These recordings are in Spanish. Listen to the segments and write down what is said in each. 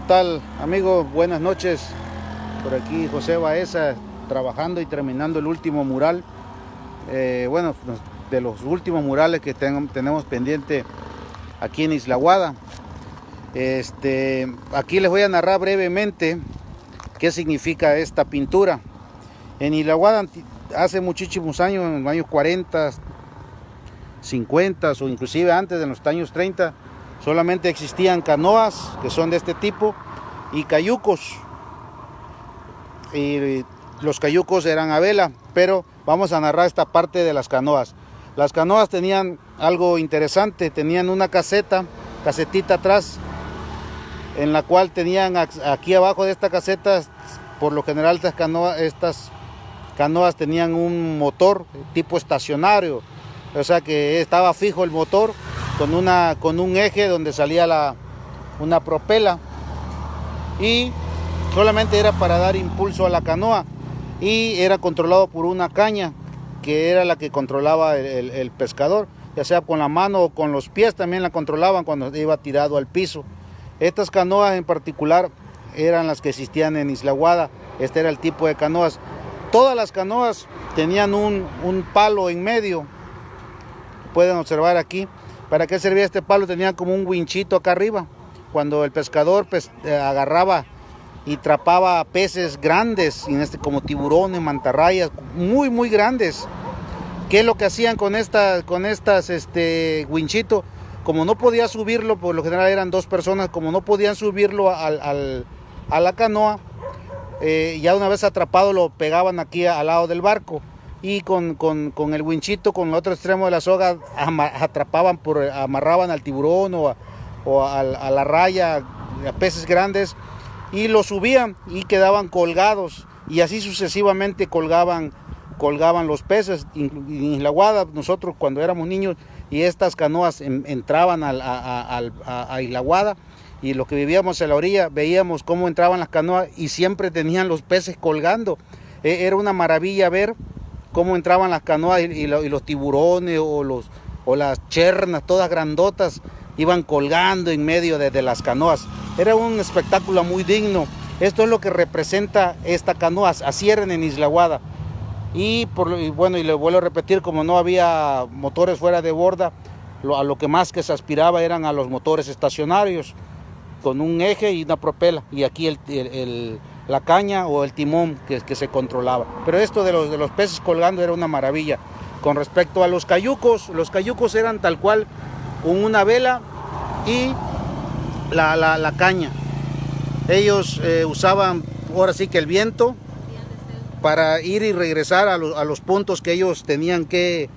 tal, amigo? Buenas noches. Por aquí José Baeza trabajando y terminando el último mural. Bueno, de los últimos murales que tenemos pendiente aquí en Isla Guada. Aquí les voy a narrar brevemente qué significa esta pintura. En Isla Guada hace muchísimos años, en los años 40, 50 o inclusive antes de los años 30, solamente existían canoas que son de este tipo y cayucos. Y los cayucos eran a vela, pero vamos a narrar esta parte de las canoas. Las canoas tenían algo interesante, tenían una casetita atrás, en la cual tenían aquí abajo de esta caseta, por lo general estas canoas tenían un motor tipo estacionario, o sea que estaba fijo el motor con un eje donde salía una propela, y solamente era para dar impulso a la canoa, y era controlado por una caña que era la que controlaba el pescador, ya sea con la mano o con los pies, también la controlaban cuando iba tirado al piso. Estas canoas en particular eran las que existían en Isla Guada. Este era el tipo de canoas. Todas las canoas tenían un palo en medio, pueden observar aquí. ¿Para qué servía este palo? Tenía como un winchito acá arriba. Cuando el pescador agarraba y trapaba peces grandes, como tiburones, mantarrayas, muy muy grandes. ¿Qué es lo que hacían con estas winchito? Como no podía subirlo, por lo general eran dos personas, como no podían subirlo a la canoa, ya una vez atrapado lo pegaban aquí al lado del barco, y con el winchito, con el otro extremo de la soga, amarraban al tiburón o a la raya, a peces grandes, y lo subían y quedaban colgados, y así sucesivamente colgaban los peces. En Isla Guada, nosotros cuando éramos niños y estas canoas entraban a Isla Guada, y los que vivíamos en la orilla veíamos cómo entraban las canoas y siempre tenían los peces colgando. Era una maravilla ver cómo entraban las canoas y los tiburones o las chernas, todas grandotas, iban colgando en medio de las canoas. Era un espectáculo muy digno. Esto es lo que representa esta canoa. Así eran en Isla Guada. Y le vuelvo a repetir, como no había motores fuera de borda, a lo que más que se aspiraba eran a los motores estacionarios, con un eje y una propela, y aquí la caña o el timón que se controlaba. Pero esto de los peces colgando era una maravilla. Con respecto a los cayucos eran tal cual, una vela y la caña. Ellos usaban ahora sí que el viento para ir y regresar a los puntos que ellos tenían que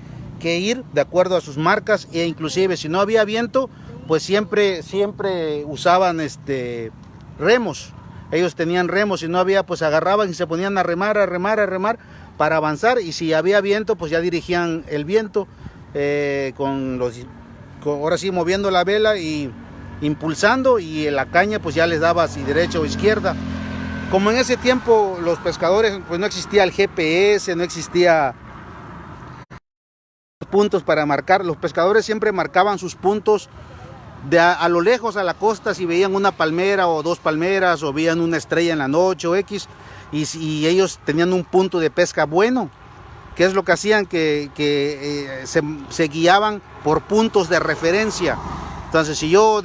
ir de acuerdo a sus marcas, e inclusive si no había viento, pues siempre usaban remos. Ellos tenían remos, si no había, pues agarraban y se ponían a remar para avanzar, y si había viento, pues ya dirigían el viento ahora sí moviendo la vela y impulsando, y la caña pues ya les daba si derecha o izquierda. Como en ese tiempo los pescadores, pues no existía el GPS, no existía puntos para marcar. Los pescadores siempre marcaban sus puntos a lo lejos, a la costa, si veían una palmera o dos palmeras, o veían una estrella en la noche o X, y ellos tenían un punto de pesca bueno. ¿Qué es lo que hacían? Que se guiaban por puntos de referencia. Entonces, si yo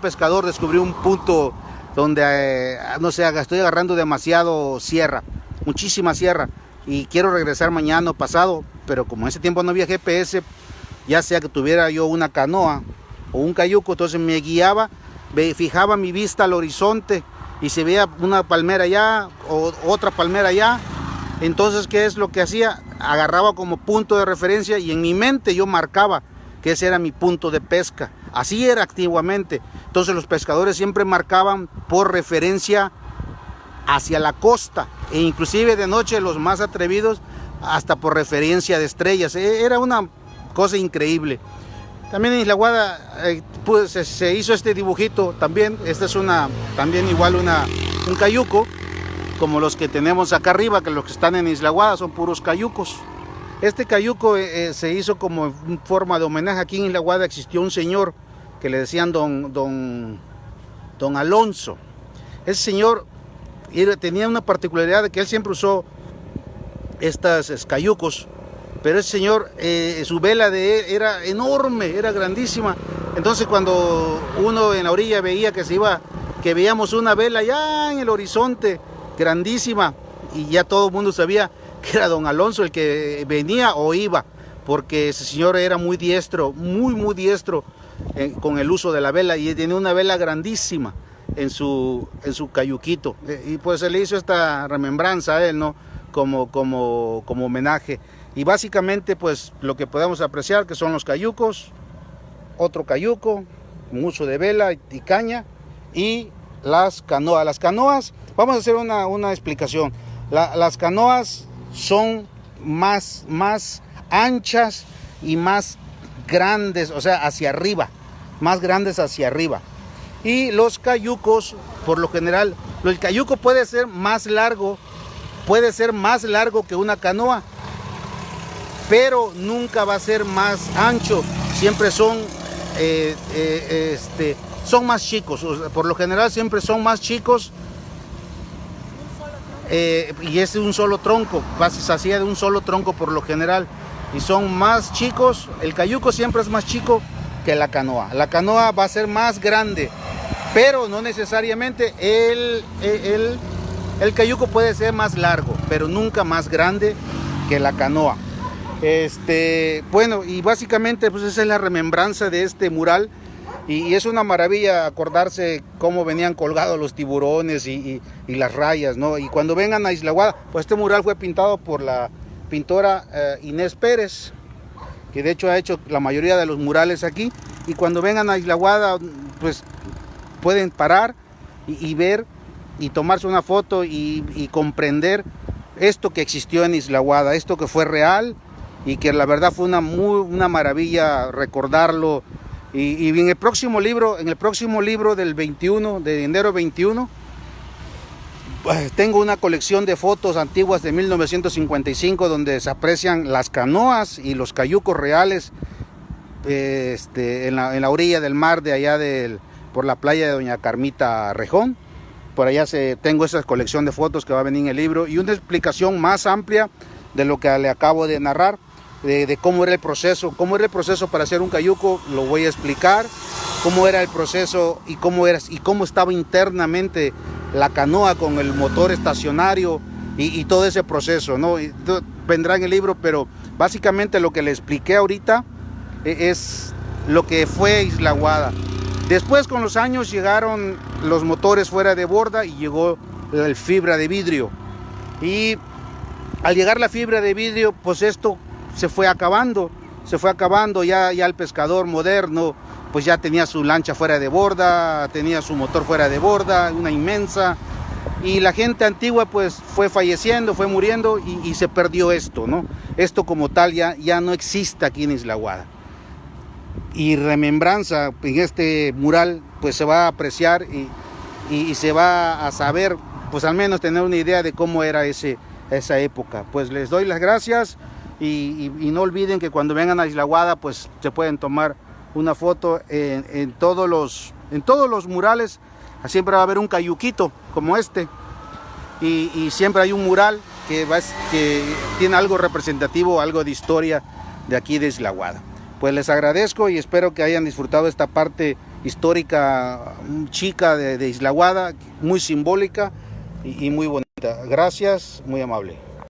pescador, descubrí un punto donde, no sé, estoy agarrando demasiado muchísima sierra, y quiero regresar mañana o pasado, pero como en ese tiempo no había GPS, ya sea que tuviera yo una canoa o un cayuco, entonces me guiaba, fijaba mi vista al horizonte, y si veía una palmera allá o otra palmera allá, entonces ¿qué es lo que hacía? Agarraba como punto de referencia, y en mi mente yo marcaba que ese era mi punto de pesca. Así era antiguamente. Entonces los pescadores siempre marcaban por referencia hacia la costa, e inclusive de noche los más atrevidos hasta por referencia de estrellas. Era una cosa increíble. También en Isla Guada pues, se hizo este dibujito también. Este es también igual un cayuco, como los que tenemos acá arriba, que los que están en Isla Guada son puros cayucos. Este cayuco se hizo como en forma de homenaje. Aquí en Isla Guada existió un señor que le decían don Alonso. Ese señor tenía una particularidad de que él siempre usó estas cayucos, pero ese señor, su vela de él era enorme, era grandísima. Entonces cuando uno en la orilla veía que veíamos una vela ya en el horizonte, grandísima, y ya todo el mundo sabía que era don Alonso el que venía o iba, porque ese señor era muy diestro, muy diestro con el uso de la vela, y tenía una vela grandísima en su cayuquito, y pues se le hizo esta remembranza a él, ¿no? Como homenaje. Y básicamente pues lo que podemos apreciar que son los cayucos, otro cayuco, un uso de vela y caña, y las canoas. Las canoas, vamos a hacer una explicación. Las canoas son más anchas y más grandes, o sea, hacia arriba, más grandes hacia arriba. Y los cayucos, por lo general, el cayuco puede ser más largo que una canoa, pero nunca va a ser más ancho. Siempre son más chicos, o sea, por lo general siempre son más chicos, y es de un solo tronco, se hacía de un solo tronco por lo general, y son más chicos. El cayuco siempre es más chico que la canoa. La canoa va a ser más grande, pero no necesariamente. El cayuco puede ser más largo, pero nunca más grande que la canoa. Bueno, y básicamente pues esa es la remembranza de este mural, y es una maravilla acordarse cómo venían colgados los tiburones y las rayas, ¿no? Y cuando vengan a Isla Aguada, pues este mural fue pintado por la pintora Inés Pérez, que de hecho ha hecho la mayoría de los murales aquí. Y cuando vengan a Isla Aguada, pues pueden parar y ver y tomarse una foto y comprender esto que existió en Isla Aguada, esto que fue real, y que la verdad fue una maravilla recordarlo. Y en el próximo libro del 21, de enero 21, tengo una colección de fotos antiguas de 1955 donde se aprecian las canoas y los cayucos reales en la orilla del mar de allá por la playa de Doña Carmita Rejón. Por allá tengo esa colección de fotos que va a venir en el libro, y una explicación más amplia de lo que le acabo de narrar, de cómo era el proceso para hacer un cayuco. Lo voy a explicar, cómo era el proceso y cómo estaba internamente la canoa con el motor estacionario y todo ese proceso, ¿no? Vendrá en el libro, pero básicamente lo que le expliqué ahorita es lo que fue Isla Aguada. Después, con los años, llegaron los motores fuera de borda y llegó la fibra de vidrio. Y al llegar la fibra de vidrio, pues esto se fue acabando, ya el pescador moderno pues ya tenía su lancha fuera de borda, tenía su motor fuera de borda, una inmensa, y la gente antigua pues fue falleciendo, fue muriendo, y se perdió esto, ¿no? Esto como tal ya no existe aquí en Isla Aguada. Y remembranza en este mural pues se va a apreciar y se va a saber, pues al menos tener una idea de cómo era esa época. Pues les doy las gracias, y no olviden que cuando vengan a Isla Aguada pues se pueden tomar una foto en todos los murales. Siempre va a haber un cayuquito como este, y siempre hay un mural que tiene algo representativo, algo de historia de aquí de Isla Aguada. Pues les agradezco y espero que hayan disfrutado esta parte histórica chica de Isla Aguada, muy simbólica y muy bonita. Gracias, muy amable.